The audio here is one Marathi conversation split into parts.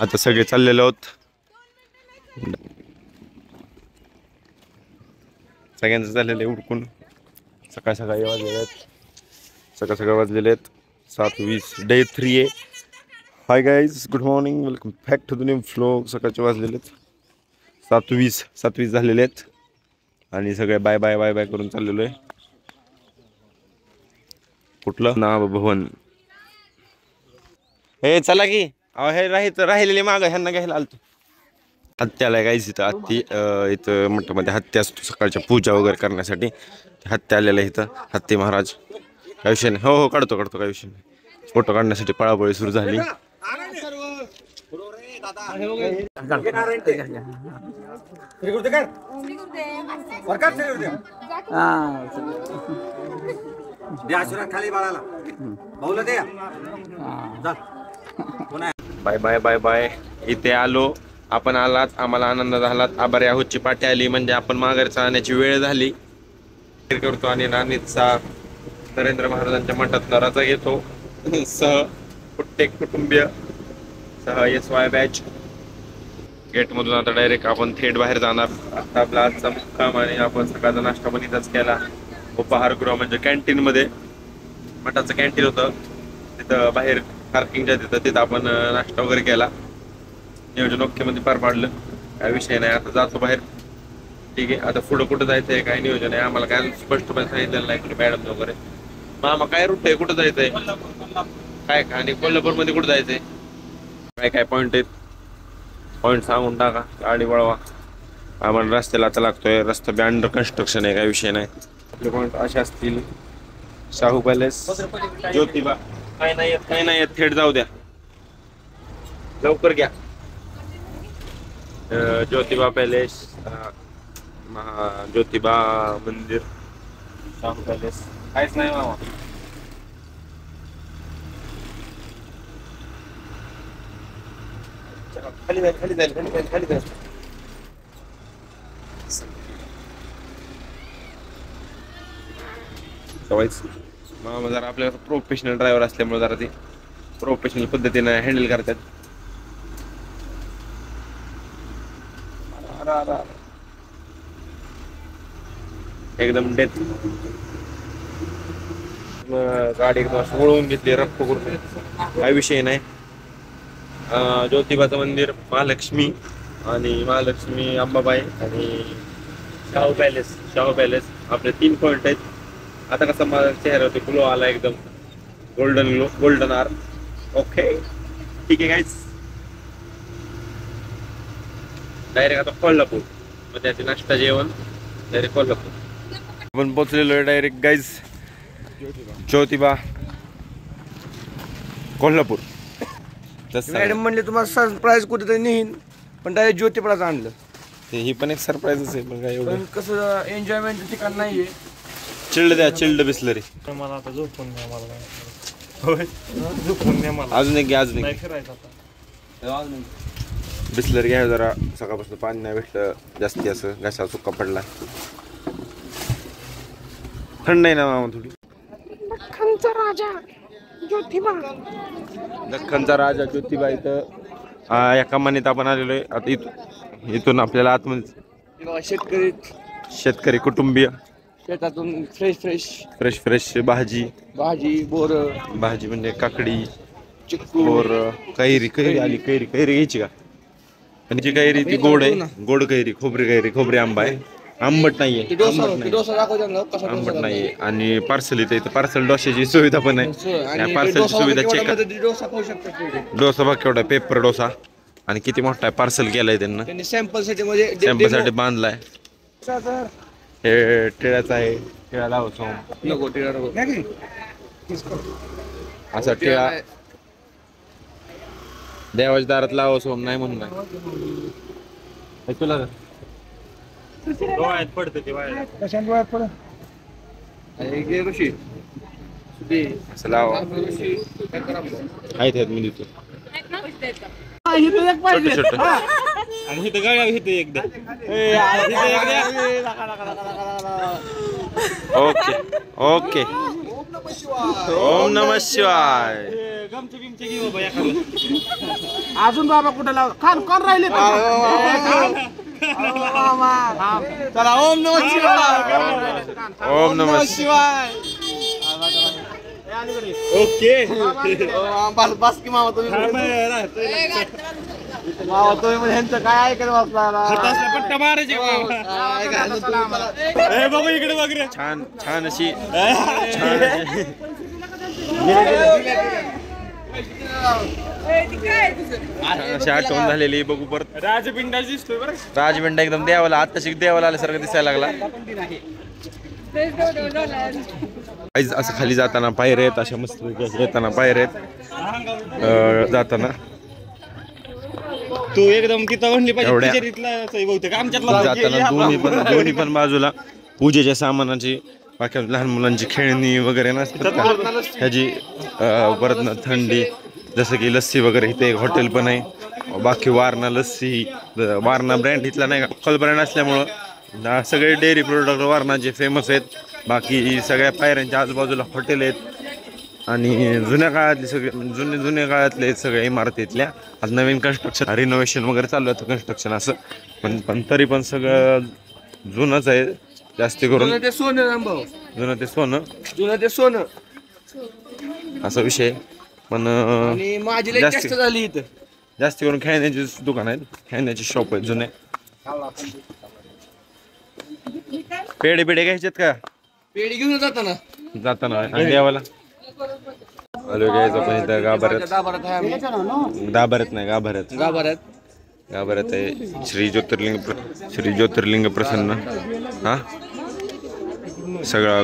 आता सगळे चाललेलो आहोत. सगळ्यांचं झालेलं आहे उडकून. सकाळी वाजलेले आहेत 7:20. डे 3 आहे. Hi guys, good morning, welcome back to the new vlog. सकाळचे वाजलेले आहेत 7:20 झालेले आहेत आणि सगळे बाय बाय बाय बाय करून चाललेलो आहे. कुठलं नाव भवन. हे चला की हे राहिलेले मागं ह्यांना घ्यायला आलतो. हत्याला गाईज इथं हत्ती इथं मठामध्ये हत्ती असतो सकाळच्या पूजा वगैरे करण्यासाठी. हत्ती आलेला आहे इथं. हत्ती महाराज काय विषय नाही. हो काढतो काय विषय नाही. फोटो काढण्यासाठी पळापळी सुरू झाली. Bye bye bye bye. इथे आलो आपण. आलात आम्हाला आनंद झाला. आभारी आहोतची पाठी आली म्हणजे आपण माघारी चालण्याची वेळ झाली. करतो आणि नानीचा नरेंद्र महाराजांच्या मठात रजा घेतो सह प्रत्येक कुटुंबीय सह SY बॅच. गेट मधून आता डायरेक्ट आपण थेट बाहेर जाणार. आता आपला आजचा मुक्काम आणि आपण सकाळचा नाश्ता पण इथंच केला. उपहारगृह म्हणजे कॅन्टीन मध्ये. मठाचं कॅन्टीन होतं तिथं बाहेर पार्किंगच्या तिथं आपण नाश्ता वगैरे केला. नियोजन ओके मध्ये पार पाडलं. काय विषय नाही. आता जातो बाहेर. ठीक आहे. आता पुढं कुठं जायचंय काय नियोजन आहे आम्हाला काय स्पष्टपणे सांगितलेलं नाही कुठे मॅडम वगैरे. मामा काय रूट आहे कुठं जायचंय काय आणि कोल्हापूर मध्ये कुठं जायचंय काय पॉईंट आहेत पॉईंट सांगून टाका. गाडी वळवा. आम्हाला रस्त्याला आता लागतोय. रस्ता बी अंडर कन्स्ट्रक्शन आहे. काय विषय नाही. आपले पॉईंट असे असतील. शाहू पॅलेस, ज्योतिबा. काय नाही येत थेट जाऊ द्या. लवकर घ्या. ज्योतिबा पॅलेस, ज्योतिबा मंदिर, शाहू पॅलेस. काहीच नाही मामा. खाली जाईल. मामा जरा आपल्या प्रोफेशनल ड्रायव्हर असल्यामुळे जरा ते प्रोफेशनल पद्धतीने हँडल करतात. एकदम डेथ. गाडी एकदम असं वळवून घेतली रप्प करून. काय विषय नाही. ज्योतिबाचं मंदिर, महालक्ष्मी आणि अंबाबाई आणि शाहू पॅलेस आपले 3 पॉईंट आहेत. आता कसं माझ्या चेहऱ्यावरती ग्लो आला एकदम गोल्डन आर. ओके ठीक आहे गाईज. डायरेक्ट आता कोल्हापूर मध्ये त्याचे नाश्ता जेवण डायरेक्ट कोल्हापूर. आपण पोचलेलो आहे direct guys Jyotiba Kolhapur. Madam म्हणले तुम्हाला सरप्राईज कुठेतरी नेईन पण डायरेक्ट ज्योतिबालाच आणलं. ही पण एक सरप्राईजच आहे. पण काय एवढं पण कसं एन्जॉयमेंटचं ठिकाण नाहीये. चिल्ड बिस्लरी. मला आता झोपून द्या. मला झोपून द्या. मला अजून एक घ्या. अजून एक फिरायचं आता. बिस्लरी घ्या. जरा सकाळपासून पाणी नाही भेटलं जास्ती. असं घसा सुका पडला. थंड आहे ना मामा थोडी. दख्खनचा राजा ज्योतिबा इथं या कमानीत आपण आलेलो आहे. आता इथून आपल्याला आतमध्ये शेतकरी कुटुंबीय शेतातून फ्रेश भाजी म्हणजे काकडी, चिक्कूर, कैरी आली. कैरी घ्यायची का. आणि जी कैरी ती गोड आहे. गोड कैरी, खोबरी आंबा आहे. आंबट नाहीये. आंबट नाहीये. आणि पार्सल इथं पार्सल डोशाची सुविधा पण आहे. पार्सलची सुविधा चेक करा. डोसा बघ केवढा पेपर डोसा आणि किती मोठा आहे. पार्सल केलाय त्यांनी सॅम्पलसाठी बांधलाय. हे टिळ्याचा आहे. टिळा लावतो असा टिळा देवाच्या दारात लावा सोम नाही म्हणून नाही. तुला डोळ्यात पडतं ते असं लावा. आहेत मी देतो. छोट आणि इथं गाड्या इथं एकदा. ओके ओम नमः शिवाय. गमचे बिमचे घेऊ बाबा एखादं. अजून बाबा कुठे लाव खान कोण राहिले चला ओम नमः शिवाय ओम नमः शिवाय ओके बस की मामा तुम्ही मामा तुम्ही म्हणजे ह्यांचं काय ऐकत बसला पट्टा मारायचे बाबा इकडे बघ रे. छान छान अशी अशी आठवण झालेली बघू परत. राजपिंडा दिसतोय बरं. राजविंडा एकदम देवाला आत्ताशी देवाला आल्यासारखं दिसायला लागला. असं खाली जाताना पायऱ्या आहेत, अशा मस्त येताना पायऱ्या आहेत जाताना. तू एकदम तिथं म्हणली एवढ्या. पाहिजे बहुतेक आमच्यातला जाताना दोन्ही पण बाजूला पूजेच्या सामानाची बाकी लहान मुलांची खेळणी वगैरे नसतात का ह्याची परत थंडी जसं की लस्सी वगैरे इथे एक हॉटेल पण आहे. बाकी वारणा लस्सी वारणा ब्रँड इथला नाही का लोकल ब्रँड असल्यामुळं सगळे डेअरी प्रोडक्ट वारणाचे फेमस आहेत. बाकी सगळ्या पायऱ्यांच्या आजूबाजूला हॉटेल आहेत आणि जुन्या काळातले सगळे जुन्या काळातले सगळ्या इमारतीतल्या आज नवीन कन्स्ट्रक्शन रिनोव्हेशन वगैरे चालू आहे कन्स्ट्रक्शन असं पण तरी पण सगळं जुनंच आहे जास्ती करून. ते सोनं भाऊ जुनं ते सोनं जुनं ते सोनं असा विषय पण आणि माझी लई जास्ती- चेष्टा झाली इथं. जास्ती करून खेळण्याची दुकान आहेत खेळण्याची शॉप आहेत जुने. पेढे घ्यायचेत का पेढी घेऊन जाताना जाताना आणि देवाला आलो घ्यायचं पण इथं गाभाऱ्यात गाभाऱ्यात आहे आम्ही. गाभाऱ्यात आहे श्री ज्योतिर्लिंग प्रसन्न हा सगळा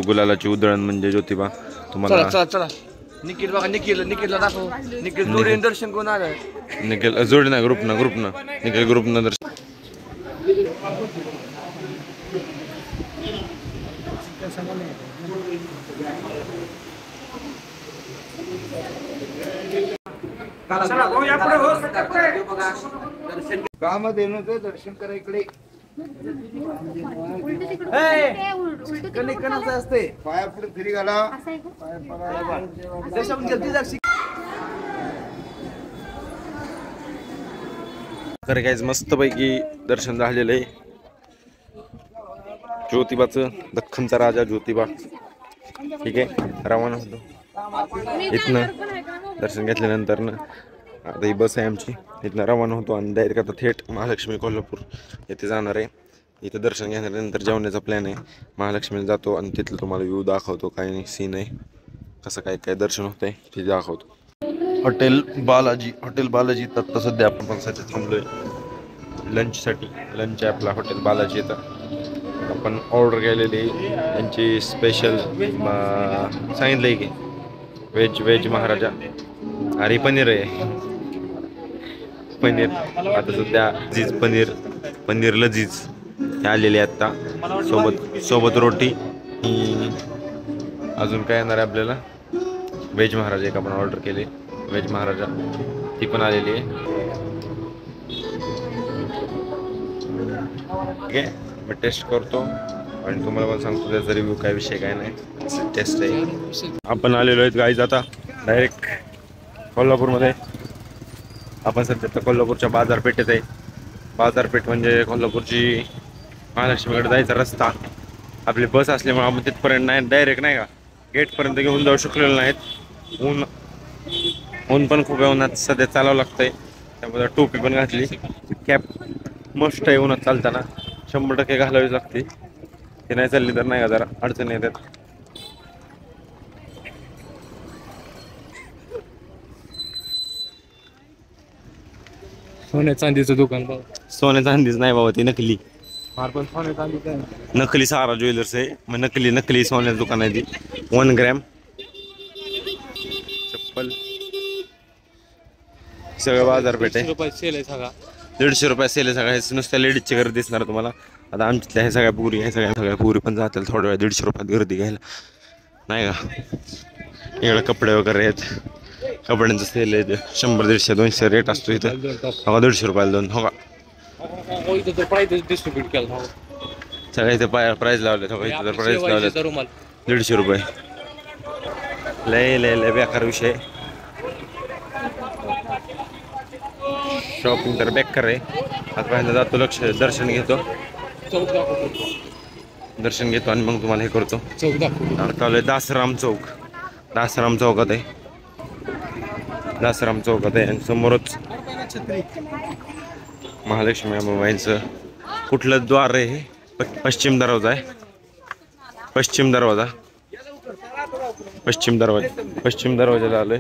गुलालाची उधळण म्हणजे ज्योतिबा तुम्हाला. चला निखिल बघा निखिलला दाखव. निखिल जोडीने दर्शन कोण आलं निखिल जोडी ना ग्रुपनं निखिल ग्रुपनं दर्शन. काम देणं दर्शन करा इकडे. कणाचं असते पाया पुढे फिरी घाला. तर काय मस्तपैकी दर्शन झालेलं आहे ज्योतिबाचं. दख्खनचा राजा ज्योतिबा. ठीक आहे रवाना होतो इथनं दर्शन घेतल्यानंतर ना आता ही बस आहे आमची. इथनं रवाना होतो आणि डायरेक्ट आता थेट महालक्ष्मी कोल्हापूर येथे जाणार आहे. इथं दर्शन घेतल्यानंतर जेवण्याचा प्लॅन आहे. महालक्ष्मीला जातो आणि तिथलं तुम्हाला व्ह्यू दाखवतो काय नाही सीन आहे कसं काय दर्शन होतंय ते दाखवतो. हॉटेल बालाजी तर सध्या आपण पण सध्या थांबलोय लंचसाठी. लंच आहे आपला हॉटेल बालाजी येतं. आपण ऑर्डर केलेली त्यांची स्पेशल सांगितलं आहे की व्हेज महाराजा आणि पनीर आहे. पनीर आता सध्या पनीर लजीज हे आलेले आत्ता सोबत रोटी. अजून काय येणार आहे आपल्याला व्हेज महाराजा एक आपण ऑर्डर केले व्हेज महाराजा ती पण आलेली आहे. ठीक आहे मी टेस्ट करतो आणि तुम्हाला पण सांगतो त्याचा रिव्ह्यू काय विषय काय नाही टेस्ट आहे. आपण आलेलो आहेत गाईज आता डायरेक्ट कोल्हापूरमध्ये. आपण सध्या तर कोल्हापूरच्या बाजारपेठेत आहे. बाजारपेठ म्हणजे कोल्हापूरची महालक्ष्मीकडे जायचा रस्ता. आपली बस असल्यामुळे आपण तिथपर्यंत नाही डायरेक्ट नाही का गेटपर्यंत घेऊन जाऊ शकलेलो नाहीत. ऊन पण खूप आहे उन्हात सध्या चालावं लागतंय त्यामुळे टोपी पण घातली. कॅप मस्त आहे उन्हात चालताना 100% घालावीच लागते. ते नाही चालली तर नाही का जरा अडचणी येतात. सोन्या चांदीचं दुकान सोन्या चांदीच नाही बाबा ती नकली पण सोन्या चांदीचं नकली सारा ज्वेलर्स आहे मग नकली सोन्याचं दुकान आहे ती. 1 ग्रॅम चप्पल सगळं बाजारपेठ आहे. रुपये सेल आहे सगळा. 150 रुपये सेल आहे सगळं. हे नुसत्या लेडीजची गर्दी दिसणार तुम्हाला. आता आमच्यातल्या हे सगळ्या पुरी पण जातील थोड्या वेळा 150 रुपयात गर्दी घ्यायला नाही का. इकडे कपडे वगैरे आहेत. कपड्यांचं सेल आहे 100, 150, 200 रेट असतो इथं. हो 150 रुपयाला दोन हो का. डिस्ट्रीब्यूट केला सगळ्या इथे प्राईज लावले. इथं तर प्राईज लावले 150 रुपये. लय लय लय बेकार विषय. शॉपिंग तर बेकार आहे. आता पहिल्यांदा जातो दर्शन घेतो आणि मग तुम्हाला हे करतो. चालू दासराम चौक. दासराम चौकात आहे. दासराम चौकात आहे आणि समोरच महालक्ष्मी अंबाबाईचं कुठलं द्वार आहे हे? पश्चिम दरवाजा आहे. पश्चिम दरवाजाला आलोय.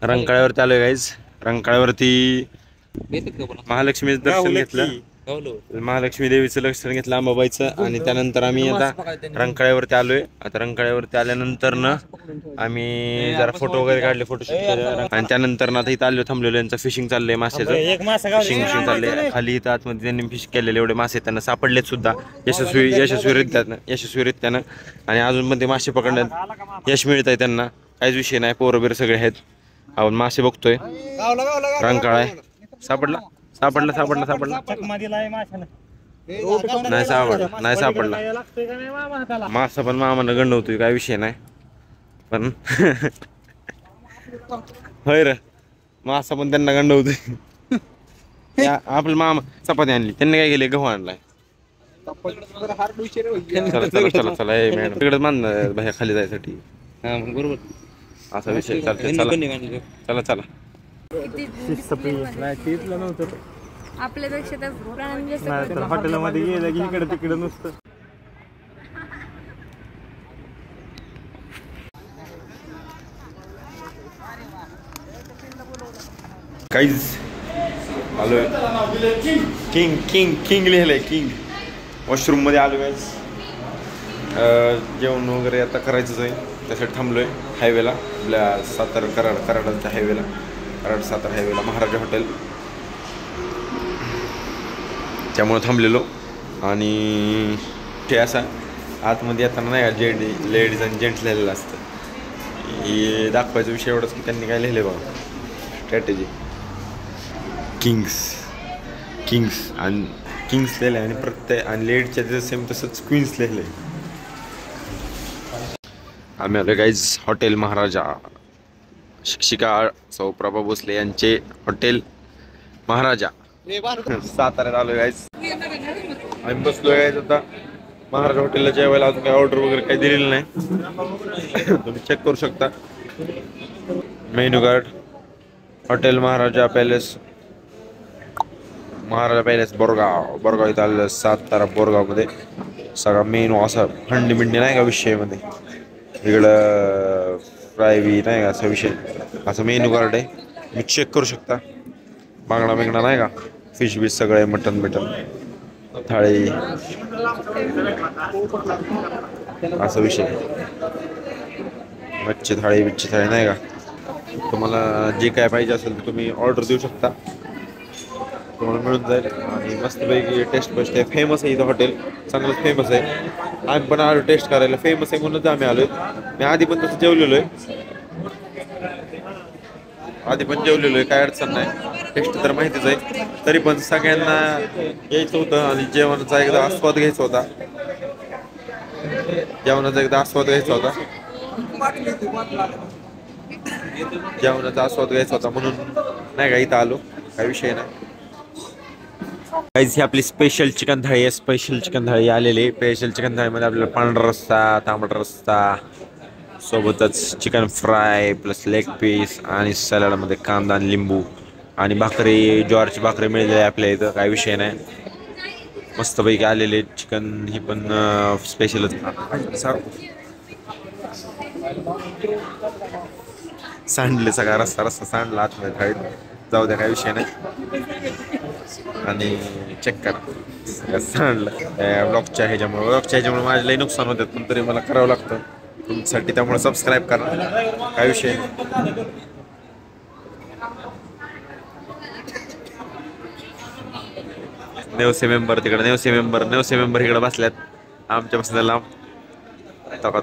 रंकाळ्यावरती आलोय गाईज. रंकाळ्यावरती महालक्ष्मीचं दर्शन घेतलं. महालक्ष्मी देवीचं दर्शन घेतलं, अंबाबाईचं. आणि त्यानंतर आम्ही आता रंकाळ्यावरती आलोय. आता रंकाळ्यावरती आल्यानंतर ना आम्ही जरा फोटो वगैरे काढले, फोटोशूट केलं. आणि त्यानंतर ना आता इथं आलो, थांबलेलो. यांचं फिशिंग चाललंय, माशाचं फिशिंग चाललंय. खाली इथं आतमध्ये त्यांनी फिश केलेले एवढे मासे त्यांना सापडलेत सुद्धा यशस्वीरित्यानं. आणि अजून पण ते मासे पकडण्यात यश मिळत आहे त्यांना. काहीच विषय नाही. पोरं बिरं सगळे आहेत. आपण मासे बघतोय. रंकाळा आहे. सापडला नाही सापडला. मासा पण मामानं गंडवतोय, काय विषय नाही. पण होय रे, मासा पण त्यांना गंडवतोय. आपलं मामा चपाती आणली, त्यांनी काय केले, गहू आणलाय. चला मॅडम तिकडे मान बाहेर खाली जायसाठी. बरोबर असा विषय चालतोय. चला आपल्यापेक्षा तर हॉटेलमध्ये गेलं की इकडे तिकडे नुसतं. काहीच आलोय. किंग लिहिलंय किंग. वॉशरूम मध्ये आलो गाईज. जेवण वगैरे आता करायचंच आहे, त्यासाठी थांबलोय हायवेला. आपल्या कराडच्या हायवेला, कराड-सातारा हायवेला महाराजा हॉटेल. त्यामुळे थांबलेलो. आणि ते असा आतमध्ये येताना नाही का लेडीज आणि जेंट्स लिहिलेलं असतं. हे दाखवायचा विषय एवढंच की त्यांनी काय लिहिले बघा, स्ट्रॅटेजी. किंग्स आणि किंग्स लिहिले आणि प्रत्येक आणि लेडीजच्या जसं सेम तसंच क्वीन्स लिहिले. आम्ही आलो गाईज हॉटेल महाराजा. शिक्षिका सौ प्रभा भोसले यांचे हॉटेल महाराजा साताऱ्यात आलो गाईज. आम्ही बसलो गाईज आता महाराजा हॉटेलला जेवायला. अजून काही ऑर्डर वगैरे काही दिलेलं नाही, तुम्ही चेक करू शकता. Menu card. हॉटेल महाराजा पॅलेस बोरगाव इथं आलेलं. सातारा बोरगावमध्ये सगळा मेनू असा हंडी नाही का विषयामध्ये. इकडं फ्रायवी नाही का असा विषय, असं मेन्यू कार्ड आहे. मी चेक करू शकता. बांगडा बिंगडा नाही का, फिश बीश सगळे, मटन थाळी असा विषय. मच्छी थाळी नाही का. तुम्हाला जे काय पाहिजे असेल तर तुम्ही ऑर्डर देऊ शकता, तुम्हाला मिळून जाईल. आणि मस्तपैकी टेस्ट बेस्ट आहे. फेमस आहे इथं हॉटेल, चांगलंच फेमस आहे. आम्ही पण आलो टेस्ट करायला. फेमस आहे म्हणूनच आम्ही आलोय. मी आधी पण तसं जेवलेलो आहे, काय अडचण नाही. टेस्ट तर माहितीच आहे. तरी पण सगळ्यांना यायचं होतं आणि जेवणाचा एकदा आस्वाद घ्यायचा होता. जेवणाचा आस्वाद घ्यायचा होता म्हणून नाही का इथं आलो. काही विषय नाही. ही आपली स्पेशल चिकन थाळी आहे. स्पेशल चिकन थाळी आलेली. स्पेशल चिकन थाळीमध्ये आपल्याला पांढरा रस्सा, तांबडा रस्सा, सोबतच chicken fry plus leg piece आणि सॅलडमध्ये कांदा आणि लिंबू आणि भाकरी, ज्वारीची भाकरी मिळाली आहे आपल्या इथं. काही विषय नाही. मस्तपैकी आलेले चिकन. ही पण स्पेशलच. सांडले सगळा रस्सा सांडला आतमध्ये थाळीत. जाऊ द्या, काही विषय नाही. आणि चेक करा सांडलं ब्लॉगच्या ह्याच्यामुळे माझं लई नुकसान होतं, पण तरी मला करावं लागतं तुमच्यासाठी. त्यामुळे सबस्क्राईब करा, काय विषय नाही. नेवसे मेंबर तिकडे, नेवसे मेंबर इकडे बसल्यात आमच्यापासून लांब. तका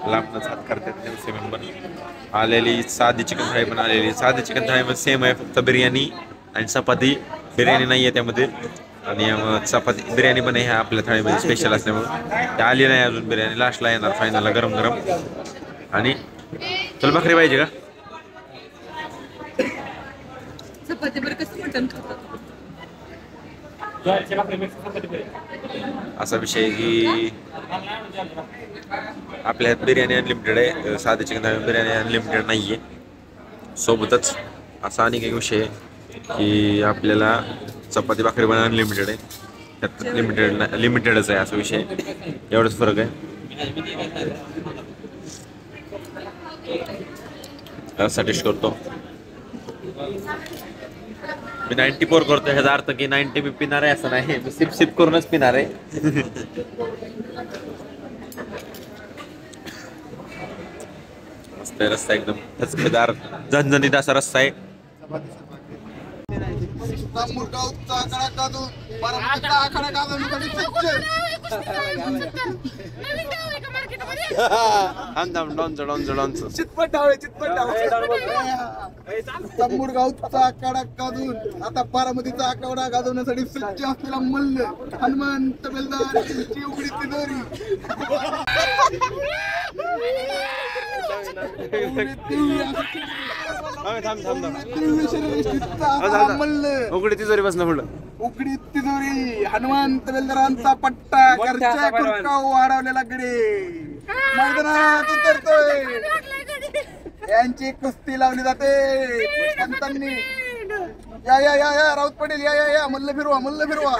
लांबनच हात करतात नेवसे मेंबर. आलेली साधी चिकन थाळी पण आलेली. साधी चिकन थाळी मध्ये सेम आहे, फक्त बिर्याणी आणि चपाती. बिर्याणी नाही आहे त्यामध्ये, आणि चपाती बिर्याणी पण आहे ह्या आपल्या थाळीमध्ये स्पेशल असल्यामुळे. ते आली नाही अजून बिर्याणी, लास्टला येणार फायनलला गरम गरम. आणि तुला भाकरी पाहिजे का? असा विषय की आपल्या बिर्याणी अनलिमिटेड आहे, साधी चिकन थाळी बिर्याणी अनलिमिटेड नाही आहे. सोबतच असा आणि काही विषय आहे की आपल्याला चपाती भाकरी पण अनलिमिटेड आहे, त्यात लिमिटेडच आहे असा विषय. एवढंच फरक आहे. असा टेस्ट करतो मी. 94 करतो ह्याचा अर्थ की 90 मी पिणार आहे असं नाही, मी सिप करूनच पिणार आहे. मस्त रस्ता एकदम ठसकेदार झणझणीत असा रस्ता आहे. मुरगावचा आखाडा गाजून आता बारामतीचा आखाडा गाजवण्यासाठी सज्ज असलेला मल्ल हनुमंत बेलदार यांची उघडी तिजोरी. उघडी तिजोरी बसणं पुढं. उघडी तिजोरी हनुमंत बेलदारांचा पट्टा घरच्या खुर्का वाढवलेला गडे मैदानात उतरतोय. यांची कुस्ती लावली जाते पंतांनी. या राऊत पटेल या मल्ल फिरवा.